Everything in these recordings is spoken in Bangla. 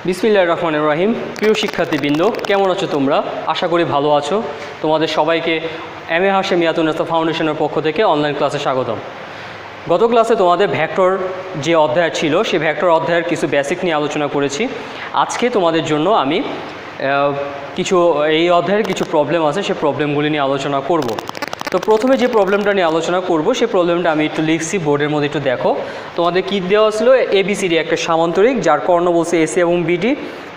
বিসমিল্লাহির রহমানির রহিম। প্রিয় শিক্ষার্থীবৃন্দ, কেমন আছো তোমরা? আশা করি ভালো আছো। তোমাদের সবাইকে এম.এ. হাশেম ইয়াতুন্নেসা ফাউন্ডেশনের পক্ষ থেকে অনলাইন ক্লাসে স্বাগতম। গত ক্লাসে তোমাদের ভেক্টর যে অধ্যায় ছিল সেই ভেক্টর অধ্যায়ের কিছু বেসিক নিয়ে আলোচনা করেছি। আজকে তোমাদের জন্য আমি এই অধ্যায়ের কিছু প্রবলেম আছে, সেই প্রবলেমগুলি নিয়ে আলোচনা করব। তো প্রথমে যে প্রবলেমটা নিয়ে আলোচনা করব সেই প্রবলেমটা আমি একটু লিখছি বোর্ডের মধ্যে, একটু দেখো। তোমাদের কী দেওয়া ছিল? এবিসিডি একটা সামান্তরিক, যার কর্ণ বলছে এসি এবং বিডি।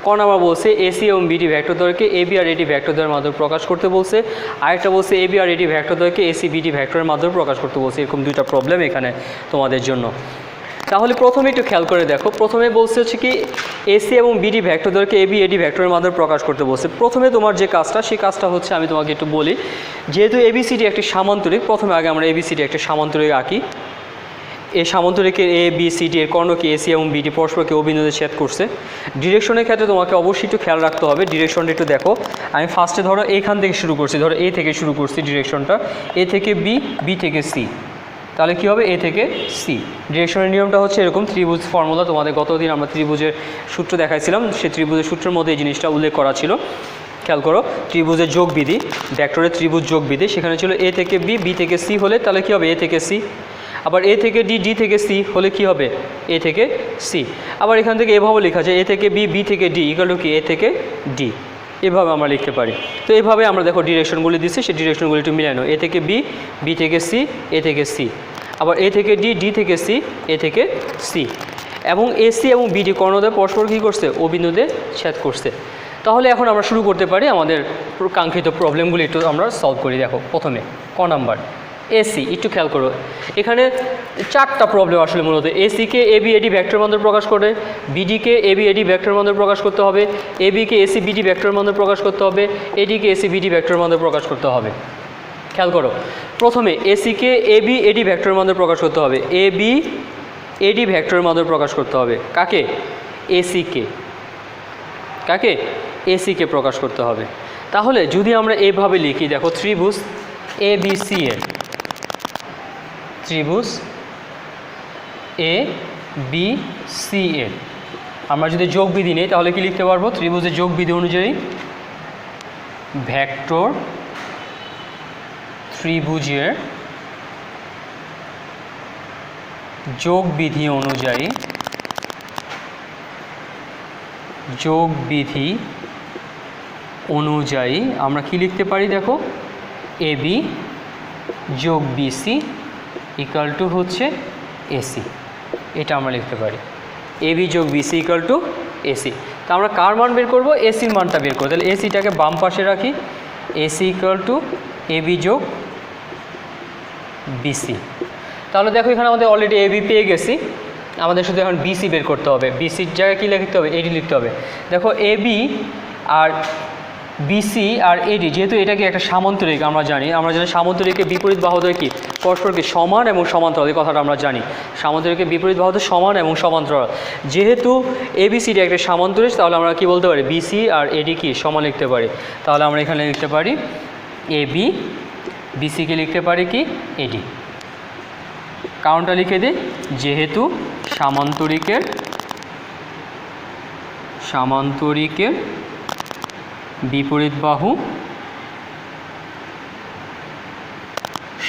কর্ণ আমার বলছে এসি এবং বিডি ভেক্টরদ্বয়কে এবি আর এডি ভেক্টরদ্বয়ের মাধ্যমে প্রকাশ করতে বলছে। আরেকটা বলছে এবি আর এডি ভেক্টরদ্বয়কে এসি বিডি ভেক্টরের মাধ্যমে প্রকাশ করতে বলছে। এরকম দুইটা প্রবলেম এখানে তোমাদের জন্য। তাহলে প্রথমে একটু খেয়াল করে দেখো। প্রথমে বলছে হচ্ছে কি এসি এবং বিডি ভেক্টরদ্বয়কে এবি এডি ভেক্টরের মাধ্যমে প্রকাশ করতে বলছে। প্রথমে তোমার যে কাজটা, সেই কাজটা হচ্ছে আমি তোমাকে একটু বলি। যেহেতু এবিসিডি একটি সামান্তরিক, প্রথমে আগে আমরা এবিসিডি একটা সামান্তরিক আঁকি। এই সামান্তরিকের এ বি সি ডি এর কর্ণকে এসি এবং বিডি পরস্পরকে অভিনন্দে ছেদ করছে। ডিরেকশনের ক্ষেত্রে তোমাকে অবশ্যই একটু খেয়াল রাখতে হবে। ডিরেকশনটা একটু দেখো। আমি ফার্স্টে ধরো এইখান থেকে শুরু করছি, ধরো এ থেকে শুরু করছি ডিরেকশনটা, এ থেকে বি, বি থেকে সি। তাহলে কী হবে? এ থেকে সি। ডিরেকশনের নিয়মটা হচ্ছে এরকম। ত্রিভুজ ফর্মুলা তোমাদের গতদিন আমরা ত্রিভুজের সূত্র দেখাইছিলাম, সেই ত্রিভুজের সূত্রের মধ্যে এই জিনিসটা উল্লেখ করা ছিল। খেয়াল করো, ত্রিভুজের যোগ বিধি, ভেক্টরের ত্রিভুজ যোগ বিধি, সেখানে ছিল এ থেকে বি, বি থেকে সি হলে তাহলে কী হবে? এ থেকে সি। আবার এ থেকে ডি, ডি থেকে সি হলে কী হবে? এ থেকে সি। আবার এখান থেকে এভাবে লেখা যায় এ থেকে বি, বি থেকে ডি ইকুয়াল টু কি? এ থেকে ডি। এভাবে আমরা লিখতে পারি। তো এভাবে আমরা দেখো ডিরেকশনগুলি দিচ্ছি, সেই ডিরেকশনগুলি একটু মিলানো। এ থেকে বি, বি থেকে সি, এ থেকে সি। আবার এ থেকে ডি, ডি থেকে সি, এ থেকে সি। এবং এসি এবং বিডি কর্ণদ্বয় পরস্পর কী করছে? অভিনন্দে ছেদ করছে। তাহলে এখন আমরা শুরু করতে পারি আমাদের কাঙ্ক্ষিত প্রবলেমগুলি একটু আমরা সলভ করি। দেখো প্রথমে ক নাম্বার এসি, একটু খেয়াল করো। এখানে চারটা প্রবলেম আসলে মূলত। এসিকে এবি এডি ভেক্টর মাধ্যমে প্রকাশ করে, বিডিকে এবি এডি ভেক্টর মাধ্যমে প্রকাশ করতে হবে, এবিকে এসি বিডি ভেক্টর মাধ্যমে প্রকাশ করতে হবে, এডিকে এসি বিডি ভেক্টর মাধ্যমে প্রকাশ করতে হবে। খেয়াল করো, প্রথমে এসিকে এবি এডি ভেক্টরের মাধ্যমে প্রকাশ করতে হবে। এবি এডি ভেক্টরের মাধ্যমে প্রকাশ করতে হবে কাকে? এসিকে। কাকে? এসিকে প্রকাশ করতে হবে। তাহলে যদি আমরা এইভাবে লিখি, দেখো ত্রিভুজ এ বি সি এর, ত্রিভুজ এ বি সি এর আমরা যদি যোগ বিধি নেই তাহলে কি লিখতে পারবো? ত্রিভুজের যোগ বিধি অনুযায়ী ভেক্টর ত্রিভুজের যোগ বিধি অনুযায়ী, যোগ বিধি অনুযায়ী আমরা কি লিখতে পারি? দেখো এবি যোগ বিসি ইকুয়াল টু হচ্ছে এসি। এটা আমরা লিখতে পারি এবি যোগ বিসি ইকুয়াল টু এসি। তা আমরা কার মান বের করবো? এসির মানটা বের করবো। তাহলে এসিটাকে বাম পাশে রাখি, এসি ইকুয়াল টু এবি যোগ বিসি। তাহলে দেখো এখানে আমাদের অলরেডি এবি পেয়ে গেছি, আমাদের শুধু এখন বিসি বের করতে হবে। বিসির জায়গায় কী লিখতে হবে? এডি লিখতে হবে। দেখো এবি আর বিসি আর এডি, যেহেতু এটাকে একটা সামান্তরিক আমরা জানি সামান্তরিকের বিপরীত বাহুদ্বয় কি? পরস্পরকে সমান এবং সমান্তরাল। এই কথাটা আমরা জানি, সামান্তরিকের বিপরীত বাহুদ্বয় সমান এবং সমান্তরাল। যেহেতু এবিসিডি একটা সামান্তরিক, তাহলে আমরা কি বলতে পারি? বিসি আর এডি কি সমান লিখতে পারি। তাহলে আমরা এখানে লিখতে পারি এবি, বিসিকে লিখতে পারি কি? এডি। কারণটা লিখে দিই, যেহেতু সামান্তরিকের বিপরীত বাহু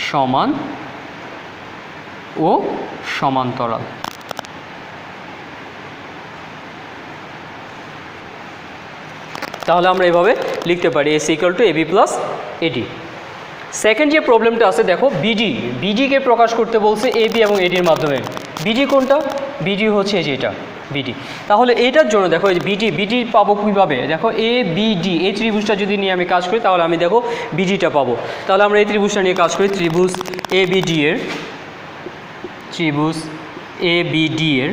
সমান ও সমান্তরাল। তাহলে আমরা এভাবে লিখতে পারি AC equal to AB plus AD. Second যে প্রবলেমটা আছে, দেখো বিডি, বিডিকে প্রকাশ করতে বলছে এবি এবং এডির মাধ্যমে। বিডি কোনটা? বিডি হচ্ছে যেটা বিডি। তাহলে এটার জন্য দেখো এই বিডি পাবো কীভাবে? দেখো এ বিডি, এই ত্রিভুজটা যদি নিয়ে আমি কাজ করি তাহলে আমি দেখো বিডিটা পাবো। তাহলে আমরা এই ত্রিভুজটা নিয়ে কাজ করি, ত্রিভুজ এ বিডি এর, ত্রিভুজ এ বিডি এর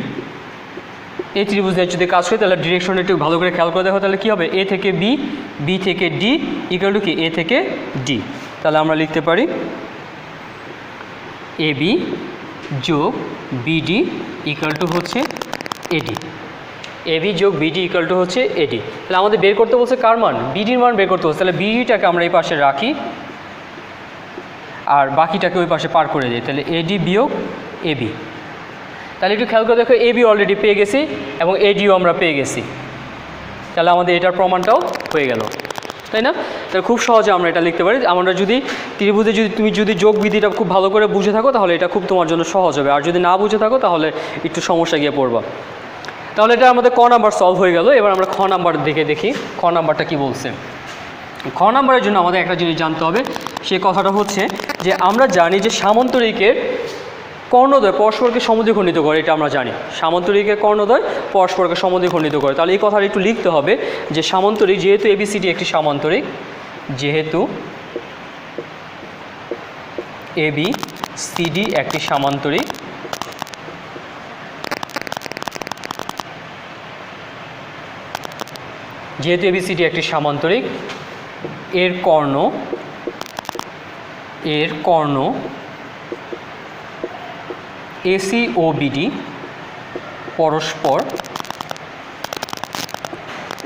এই ত্রিভুজ দিয়ে যদি কাজ করি তাহলে ডিরেকশনটা একটু ভালো করে খেয়াল করে দেখো। তাহলে কী হবে? এ থেকে বি, বি থেকে ডি ইকুয়াল টু কি? এ থেকে ডি। তাহলে আমরা লিখতে পারি এবি যোগ বিডি ইকুয়াল টু হচ্ছে এডি। এবি যোগ বিডি ইকুয়াল টু হচ্ছে এডি। তাহলে আমাদের বের করতে বলছে কার মান? বিডির মান বের করতে বলছে। তাহলে বিডিটাকে আমরা এই পাশে রাখি আর বাকিটাকে ওই পাশে পার করে দিই। তাহলে এডি বিয়োগ এবি। তাহলে একটু খেয়াল করে দেখো, এবি অলরেডি পেয়ে গেছি এবং এডিও আমরা পেয়ে গেছি। তাহলে আমাদের এটার প্রমাণটাও হয়ে গেল, তাই না? তাহলে খুব সহজে আমরা এটা লিখতে পারি। আমরা যদি ত্রিভুজে তুমি যদি যোগ বিধিটা খুব ভালো করে বুঝে থাকো তাহলে এটা খুব তোমার জন্য সহজ হবে, আর যদি না বুঝে থাকো তাহলে একটু সমস্যা গিয়ে পড়বা। তাহলে এটা আমাদের ক নাম্বার সলভ হয়ে গেল। এবার আমরা খ নাম্বার দেখি খ নাম্বারটা কি বলছে। খ নাম্বারের জন্য আমাদের একটা জিনিস জানতে হবে, সেই কথাটা হচ্ছে যে আমরা জানি যে সামান্তরিকের কর্ণদ্বয় পরস্পরকে সমদ্বিখণ্ডিত করে, এটা আমরা জানি সামান্তরিকের কর্ণদ্বয় পরস্পরকে সমদ্বিখণ্ডিত করে। তাহলে এই কথাটা একটু লিখতে হবে যে সামান্তরিক, যেহেতু এবিসিডি একটি সামান্তরিক, যেহেতু এবিসিডি একটি সামান্তরিক, যেহেতু এবিসিডি একটি সামান্তরিক, এর কর্ণ এসি ও বিডি পরস্পর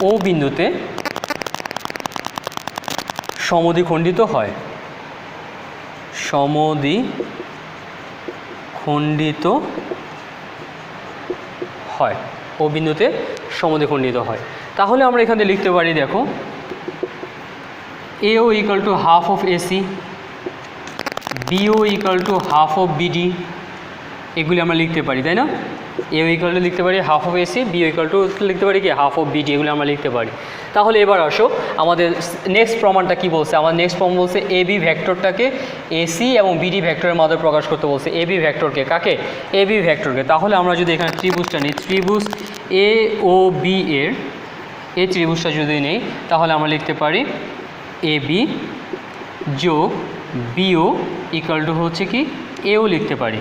ও বিন্দুতে সমদ্বিখণ্ডিত হয়, ও বিন্দুতে সমদ্বিখণ্ডিত হয়। তাহলে আমরা এখানে লিখতে পারি, দেখো AO equal to half of AC, BO equal to half of BD, এগুলি আমরা লিখতে পারি, তাই না? AO ইকুয়াল টু লিখতে পারি half of AC, BO equal to লিখতে পারি কি হাফ অফ বিডি, এগুলি আমরা লিখতে পারি। তাহলে এবার আসো আমাদের নেক্সট প্রমাণটা কি বলছে। আমার নেক্সট প্রমাণ বলছে এবি ভেক্টরটাকে এসি এবং বিডি ভেক্টরের মাধ্যমে প্রকাশ করতে বলছে। এবি ভেক্টরকে, কাকে? এবি ভেক্টরকে। তাহলে আমরা যদি এখানে ত্রিভুজটা নিই, ত্রিভুজ এ ও বি এর এই ত্রিভুজটা যদি নেই তাহলে আমরা লিখতে পারি এবি যোগ বিও ইকুয়াল টু হচ্ছে কি এও লিখতে পারি।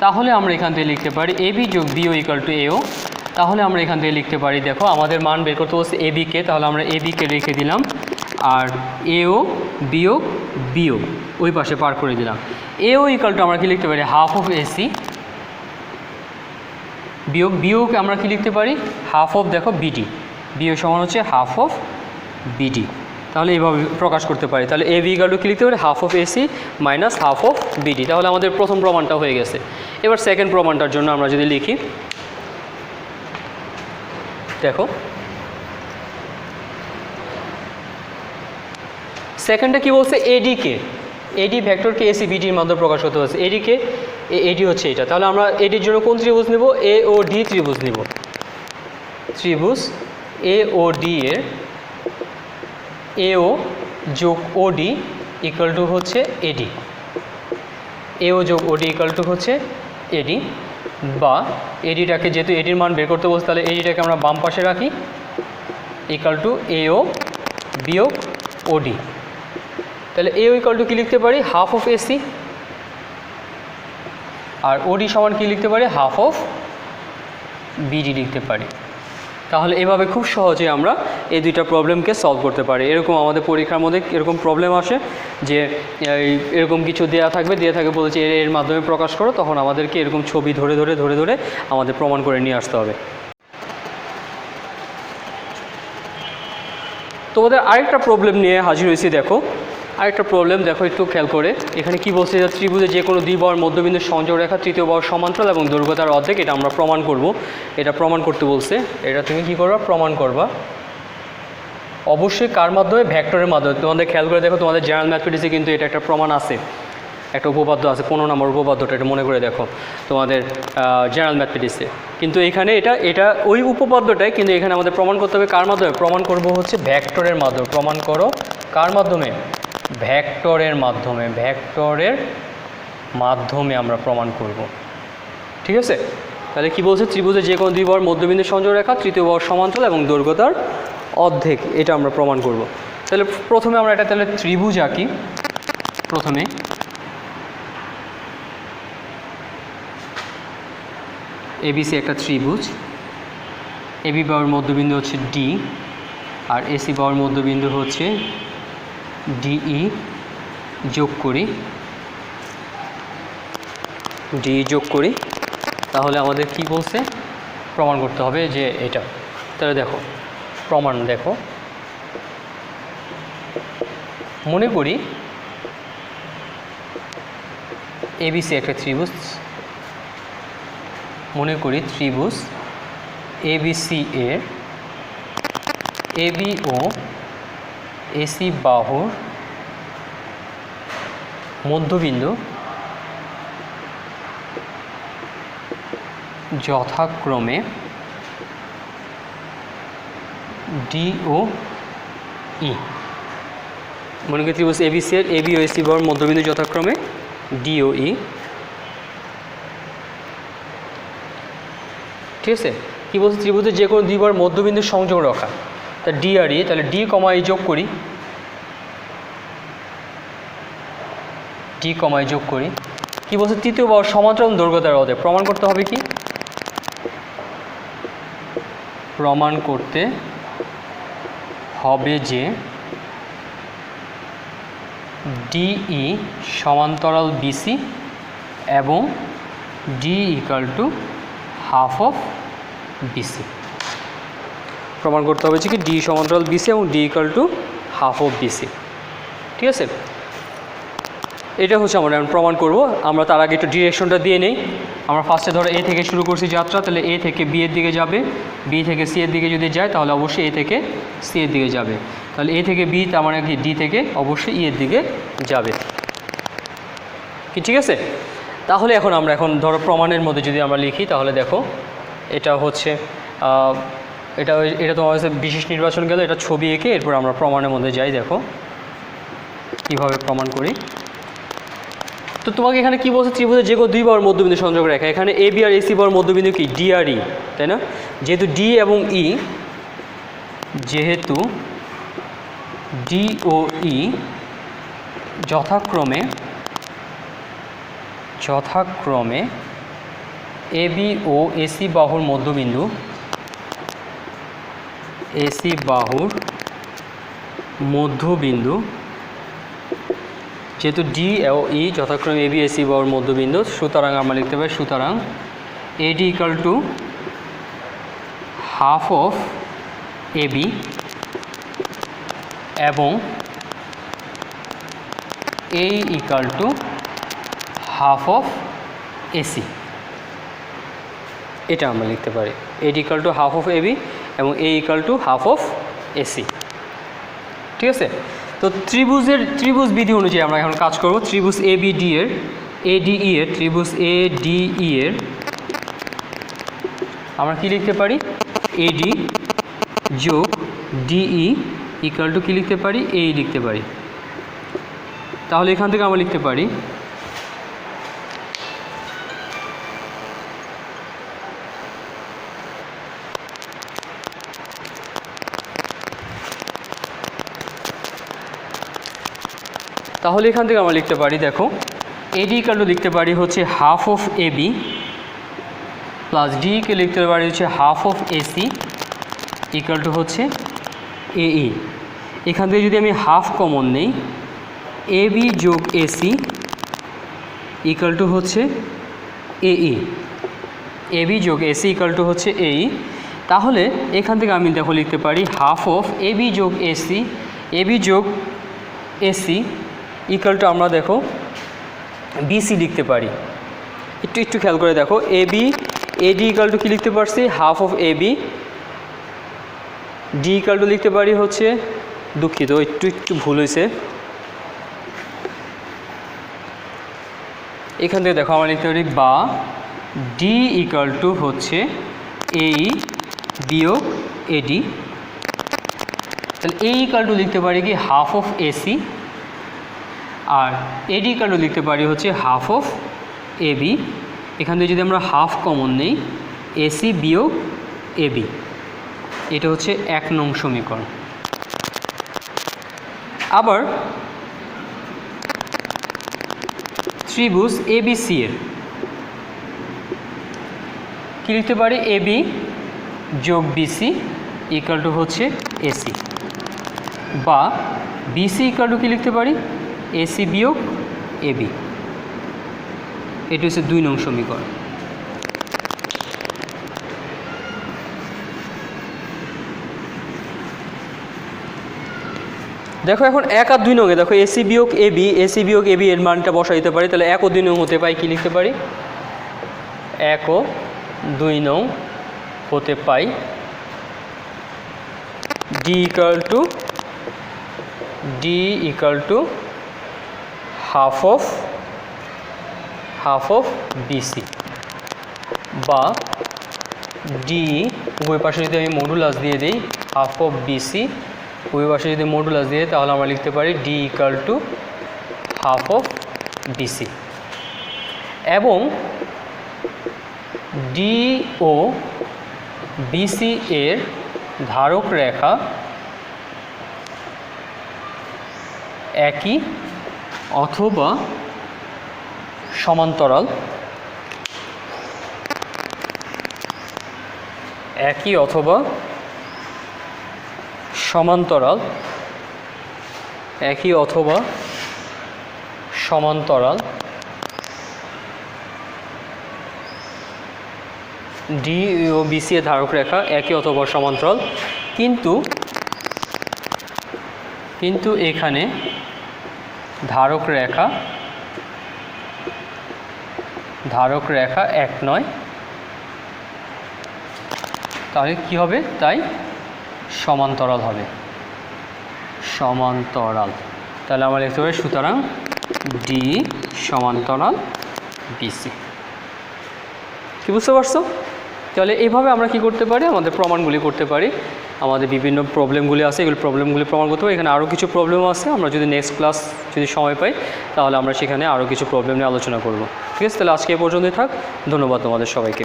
তাহলে আমরা এখান থেকে লিখতে পারি এবি যোগ বিও ইকুয়াল টু এও। তাহলে আমরা এখান থেকে লিখতে পারি, দেখো আমাদের মান বের করতে বলছে এবিকে, তাহলে আমরা এবিকে রেখে দিলাম আর এও বিয়োগ বিও ওই পাশে পার করে দিলাম। এও ইকুয়াল টু আমরা কি লিখতে পারি হাফ অফ এসি বিয়োগ বিওকে আমরা কি লিখতে পারি হাফ অফ, দেখো বিডি, বিও সমান হচ্ছে হাফ অফ বিডি। তাহলে এইভাবে প্রকাশ করতে পারি। তাহলে এবি ইকুয়াল টু কি লিখতে পারি half of AC minus half of BD. তাহলে আমাদের প্রথম প্রমাণটা হয়ে গেছে। এবার সেকেন্ড প্রমাণটার জন্য আমরা যদি লিখি, দেখো সেকেন্ডে কি বলছে এডিকে, এডি ভেক্টরকে এসি বিডির মাধ্যমে প্রকাশ করতে হচ্ছে। এডিকে, এডি হচ্ছে এটা। তাহলে আমরা এডির জন্য কোন ত্রিভুজ নেব? এ ও ডি ত্রিভুজ নেব। ত্রিভুজ এ ও ডি এর এও যোগ ওডি ইকুয়াল টু হচ্ছে এডি, এও যোগ ওডি ইকুয়াল টু হচ্ছে এডি, বা এডিটাকে যেহেতু এডির মান বের করতে বলছে তাহলে এডিটাকে আমরা বাম পাশে রাখি ইকুয়াল টু এও বিয়োগ ওডি। তাহলে এও ইকুয়াল টু কী লিখতে পারি হাফ অফ এসি, আর ওডি সমান কী লিখতে পারি হাফ অফ বিডি লিখতে পারি। তাহলে এভাবে খুব সহজে আমরা এই দুইটা প্রবলেমকে সলভ করতে পারি। এরকম আমাদের পরীক্ষার মধ্যে এরকম প্রবলেম আসে যে এরকম কিছু দেওয়া থাকবে, বলেছে এর মাধ্যমে প্রকাশ করো, তখন আমাদেরকে এরকম ছবি ধরে ধরে আমাদের প্রমাণ করে নিয়ে আসতে হবে। তোমাদের আরেকটা প্রবলেম নিয়ে হাজির হয়েছি। দেখো আরেকটা প্রবলেম, দেখো একটু খেয়াল করে এখানে কি বলছে, যে ত্রিভুজে যে কোনো দুই বাহুর মধ্যবিন্দু সংযোগ রেখা তৃতীয় বাহুর সমান্তরাল এবং দৈর্ঘ্য তার অর্ধেক, এটা আমরা প্রমাণ করব। এটা প্রমাণ করতে বলছে, এটা তুমি কি করবা প্রমাণ করবা অবশ্যই কার মাধ্যমে? ভেক্টরের মাধ্যমে। তোমাদের খেয়াল করে দেখো তোমাদের জেনারেল ম্যাথমেটিক্সে কিন্তু এটা একটা প্রমাণ আছে, একটা উপপাদ্য আছে, 15 নম্বর উপপাদ্যটা, এটা মনে করে দেখো তোমাদের জেনারেল ম্যাথমেটিক্সে। কিন্তু এখানে এটা ওই উপপাদ্যটাই, কিন্তু এখানে আমাদের প্রমাণ করতে হবে কার মাধ্যমে? প্রমাণ করব হচ্ছে ভেক্টরের মাধ্যমে। প্রমাণ করো কার মাধ্যমে? ভেক্টরের মাধ্যমে। ভেক্টরের মাধ্যমে আমরা প্রমাণ করব, ঠিক আছে? তাহলে কি বলছে, ত্রিভুজে যে কোনো দুই বাহুর মধ্যবিন্দু সংযোগ রেখা তৃতীয় বাহুর সমান্তরাল এবং দৈর্ঘ্য তার অর্ধেক, এটা আমরা প্রমাণ করব। তাহলে প্রথমে আমরা এটা তাহলে ত্রিভুজ আঁকি। প্রথমে এবিসি একটা ত্রিভুজ, এবি বাহুর মধ্যবিন্দু হচ্ছে ডি, আর এসি বাহুর মধ্যবিন্দু হচ্ছে ডিই। যোগ করি, তাহলে আমাদের কি বলছে প্রমাণ করতে হবে যে এটা। তাহলে দেখো প্রমাণ, দেখো মনে করি এবিসি একটা ত্রিভুজ, মনে করি ত্রিভুজ এবিসি এর এবি ও এসি বাহুর মধ্যবিন্দু যথাক্রমে ডি ও ই। মনে করি ত্রিভুজ এবিসি এর এবি ও এসি বাহুর মধ্যবিন্দু যথাক্রমে ডি ও ই। ঠিক আছে, কী বলছে, ত্রিভুজের যে কোনো দুই বাহুর মধ্যবিন্দুর সংযোগ রেখা, তা ডি আর ই, তাহলে ডি কমা ই যোগ করি, ডি কমা ই যোগ করি। কী বলছে, তৃতীয় বাহুর সমান্তরাল দৈর্ঘ্য দ্বারা ওদের প্রমাণ করতে হবে কি, প্রমাণ করতে হবে যে ডিই সমান্তরাল বিসি এবং D equal to half of BC. প্রমাণ করতে হবে যে কি ডি সমান্তরাল বিসি এবং D equal to half of BC. ঠিক আছে, এটা হচ্ছে আমরা এখন প্রমাণ করব। আমরা তার আগে একটু ডিরেকশনটা দিয়ে নেই। আমরা ফার্স্টে ধরো এ থেকে শুরু করছি যাত্রা, তাহলে এ থেকে বি এর দিকে যাবে, বি থেকে সি এর দিকে যদি যায় তাহলে অবশ্যই এ থেকে সি এর দিকে যাবে, তাহলে এ থেকে বি তার মানে কি ডি থেকে অবশ্যই ই এর দিকে যাবে কি। ঠিক আছে, তাহলে এখন আমরা ধরো প্রমাণের মধ্যে যদি আমরা লিখি তাহলে দেখো এটা হচ্ছে এটা তোমার কাছে বিশেষ নির্বাচন গেল, এটা ছবি এঁকে এরপর আমরা প্রমাণের মধ্যে যাই। দেখো কীভাবে প্রমাণ করি। তো তোমাকে এখানে কি বলছে, ত্রিভুজের যে কোনো দুই বাহুর মধ্যবিন্দু সংযোগ রেখা, এখানে এ বি আর এসি বাহুর মধ্যবিন্দু কি ডি আর ই, তাই না? যেহেতু ডি এবং ই, যেহেতু ডি ও ই যথাক্রমে এ বি ও এসি বাহুর মধ্যবিন্দু, এসি বাহুর মধ্যবিন্দু, যেহেতু ডি ও ই যথাক্রমে এ বি এসি বাহুর মধ্যবিন্দু, সুতরাং আমরা লিখতে পারি সুতরাং AD equal to half of A B এবং A equal to half of AC. এটা আমরা লিখতে পারি AD equal to half of A B এবং A equal to half of AC. ঠিক আছে, তো ত্রিভুজ বিধি অনুযায়ী আমরা এখন কাজ করব। ত্রিভুজ এ বি ডি এর এডিই এর ত্রিভুজ এ ডিই এর আমরা কি লিখতে পারি, এডি যোগ ডিই ইকাল টু কী লিখতে পারি, এই লিখতে পারি। তাহলে এখান থেকে আমরা লিখতে পারি তাহলে এখান থেকে আমরা লিখতে পারি, দেখো এডি ইকাল টু লিখতে পারি হচ্ছে half of A B plus ডিকে লিখতে পারি হচ্ছে half of AC equal to হচ্ছে এই। এখান থেকে যদি আমি হাফ কমন নেই, এ বি যোগ এসি ইকাল টু হচ্ছে এই, এ বি যোগ এসি ইকাল টু হচ্ছে এই। তাহলে এখান থেকে আমি দেখো লিখতে পারি হাফ অফ এ বি যোগ এসি, এ বি যোগ এসি ইকাল টু আমরা দেখো বিসি লিখতে পারি। একটু খেয়াল করে দেখো, A B AD equal to কী লিখতে পারছি, half of A B, D equal to লিখতে পারি হচ্ছে, দুঃখিত একটু ভুল হয়েছে, এখান থেকে দেখো আমরা লিখতে পারি বা ডি ইকাল টু হচ্ছে এই বিয়োগ এডি। তাহলে এই ইকাল টু লিখতে পারি কি হাফ অফ এসি, আর এডি ইকাল টু লিখতে পারি হচ্ছে হাফ অফ এ বি। এখান থেকে যদি আমরা হাফ কমন নেই, এসি বিয়োগ এ বি, এটা হচ্ছে 1 নং সমীকরণ। আবার ত্রিভুজ এবিসি এর কী লিখতে পারি, এ বি যোগ বিসি ইকাল টু হচ্ছে এসি, বা বিসি ইকাল টু কী লিখতে পারি, এসি বিয়োগ এবি। এটি হচ্ছে 2 নং সমীকরণ। দেখো এখন 1 আর 2 নঙে দেখো এসি বিয়োগ এবি, এসি বিয়োগ এবি এর মানটা বসা দিতে পারি। তাহলে 1 ও 2 নং হতে পাই কি লিখতে পারি, 1 ও 2 নং হতে পাই D equal to half of BC, বা ডি উভয় পাশে যদি আমি মডুলাস দিয়ে দিই হাফ অফ বিসি, উভয় পাশে যদি মডুলাস দিয়ে তাহলে আমরা লিখতে পারি D equal to half of BC. এবং ডি ও বিসি এর ধারক রেখা একই অথবা সমান্তরাল, একই অথবা সমান্তরাল, একই অথবা সমান্তরাল। ডি ও বিসি এর ধারক রেখা একই অথবা সমান্তরাল, কিন্তু এখানে ধারক রেখা এক নয়, তাহলে কি হবে? তাই সমান্তরাল হবে, সমান্তরাল। তাহলে আমরা লিখতে পারি সুতরাং ডি সমান্তরাল বিসি। কি বুঝতে পারছো? তাহলে এইভাবে আমরা কি করতে পারি? আমাদের প্রমাণগুলি করতে পারি। আমাদের বিভিন্ন প্রবলেমগুলি আছে, এগুলো প্রবলেমগুলি প্রমাণ করতে পারি। এখানে আরও কিছু প্রবলেম আছে, আমরা যদি নেক্সট ক্লাস যদি সময় পাই তাহলে আমরা সেখানে আরও কিছু প্রবলেম নিয়ে আলোচনা করব। ঠিক আছে, তাহলে আজকে এই পর্যন্তই থাক। ধন্যবাদ তোমাদের সবাইকে।